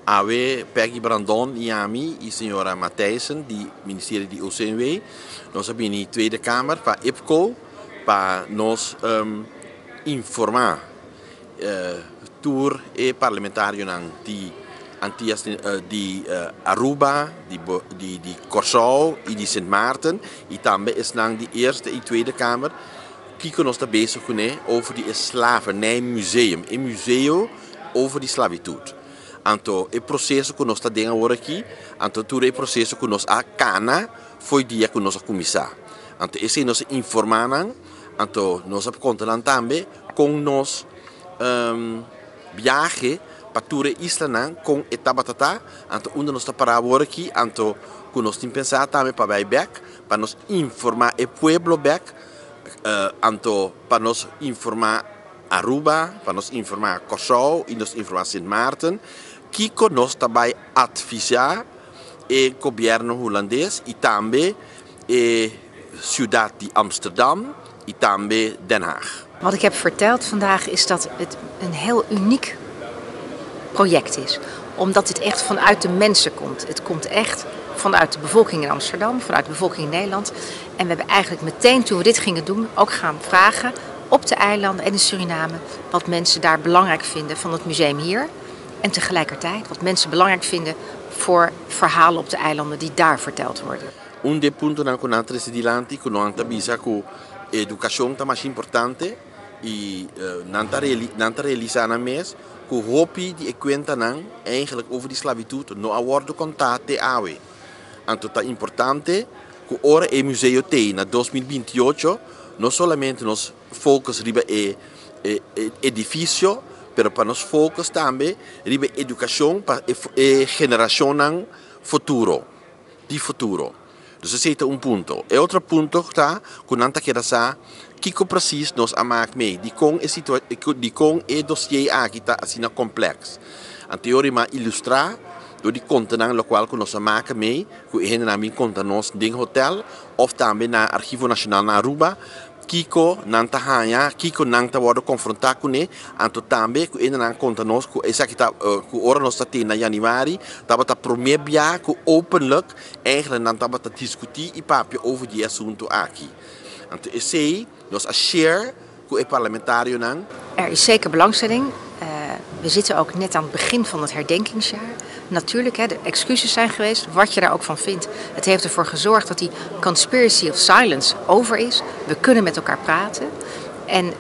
AW Peggy Brandon, IAMI, e senhora Matthijssen, die ministerie de UCNW. Nós hebben in de Tweede Kamer para IPCO para nos informar tour e parlamentário die Antias di Aruba, di Curaçao e di Sint Maarten. E também is nang de Eerste en Tweede Kamer. Kiko nos está bezig over die slavernijmuseum, een museum over die slavitude. Anto e processo que nós está dentro agora aqui, anto tudo e processo que nós a cana foi dia que nós a começar. Anto esse nós informaram, anto nós a contar também com nós viagem para tudo Island com etabatata, anto onde nós está parar agora aqui, anto que nós temos pensar também para vai back, para nos informar o pueblo back, anto para nos informar Aruba, para nos informar Curaçao e nos informar Sint Maarten. Kiko nos daarbij advisar o governo holandês e também a ciudad de Amsterdam e também Den Haag. Wat ik heb verteld vandaag is dat het een heel uniek project is. Omdat dit echt vanuit de mensen komt. Het komt echt vanuit de bevolking in Amsterdam, vanuit de bevolking in Nederland. En we hebben eigenlijk meteen toen we dit gingen doen ook gaan vragen op de eilanden en in Suriname wat mensen daar belangrijk vinden van het museum hier. En tegelijkertijd wat mensen belangrijk vinden voor verhalen op de eilanden die daar verteld worden. Un dei punti na con altri sedilanti che non avisa che educação tá mais importante e nanta realizar na mes que hopi die conta nan eigenlijk over die slavitude no awardo contate awe. Anto tá importante que ora e museu tem na 2028 não solamente nos focus riba edifício, pero para nos focus também riba educação para e geração futuro, di futuro. Dus esse é ponto. E outro ponto está que nanta queda sa Kiko precies nos amaak mee. Die kon e dossier aqui tá assim na complexo. A teoria ma ilustrar door die contenang lo qual que nos amaak mee, que hen na min conta nos ding hotel of também na Arquivo Nacional na Aruba. Kiko nanta hanya, Kiko nanta worden confrontar com ne, anto também que ainda não conta nós que essa que tá que ora nós tá na januari, tava tá primeiro dia que openlijk eigenlijk nanta tava discutir e papo over die assunto aqui. Anto esse nós a share com o parlamentário nan. Is zeker belangstelling. We zitten ook net aan het begin van het herdenkingsjaar. Natuurlijk, de excuses zijn geweest, wat je daar ook van vindt. Het heeft ervoor gezorgd dat die conspiracy of silence over is. We kunnen met elkaar praten. En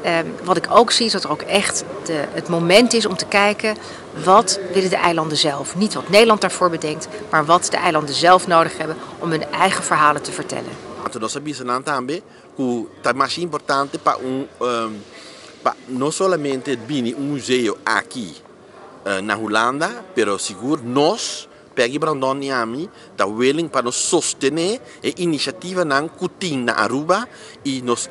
wat ik ook zie is dat er ook echt het moment is om te kijken wat willen de eilanden zelf. Niet wat Nederland daarvoor bedenkt, maar wat de eilanden zelf nodig hebben om hun eigen verhalen te vertellen. Nós sabemos também que é mais importante para não somente bini museu aqui na Holanda, pero seguro nós Peggy Brandon e AMI tá willing para nos sostener a iniciativa nan kuting na Aruba e nós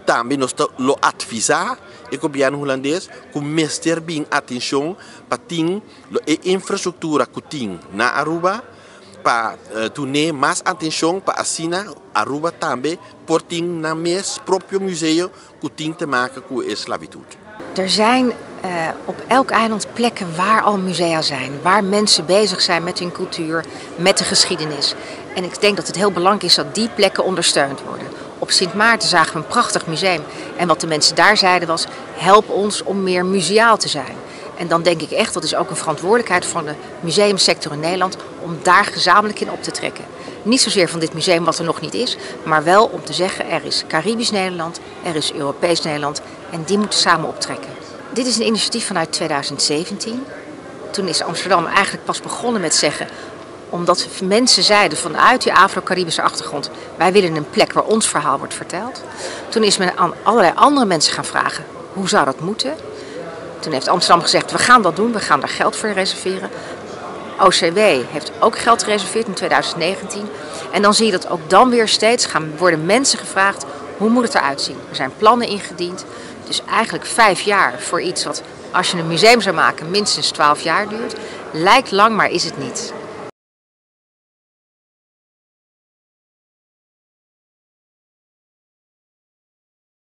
também nós lo advisar o governo holandês que mester bem atenção para ting a infraestrutura kuting na Aruba para ter mais atenção para assina Aruba também por ting na mes próprio museu que tem te maken com a esclavitude. Er zijn op elk eiland plekken waar al musea zijn, waar mensen bezig zijn met hun cultuur, met de geschiedenis. En ik denk dat het heel belangrijk is dat die plekken ondersteund worden. Op Sint Maarten zagen we een prachtig museum en wat de mensen daar zeiden was: help ons om meer museaal te zijn. En dan denk ik echt, dat is ook een verantwoordelijkheid van de museumsector in Nederland om daar gezamenlijk in op te trekken. Niet zozeer van dit museum wat er nog niet is, maar wel om te zeggen er is Caribisch Nederland, er is Europees Nederland en die moeten samen optrekken. Dit is een initiatief vanuit 2017. Toen is Amsterdam eigenlijk pas begonnen met zeggen, omdat mensen zeiden vanuit die Afro-Caribische achtergrond, wij willen een plek waar ons verhaal wordt verteld. Toen is men aan allerlei andere mensen gaan vragen, hoe zou dat moeten? Toen heeft Amsterdam gezegd, we gaan dat doen, we gaan daar geld voor reserveren. OCW heeft ook geld gereserveerd in 2019. En dan zie je dat ook dan weer steeds worden mensen gevraagd, hoe moet het eruit zien? Er zijn plannen ingediend. Dus eigenlijk 5 jaar voor iets wat, als je een museum zou maken, minstens 12 jaar duurt. Lijkt lang, maar is het niet.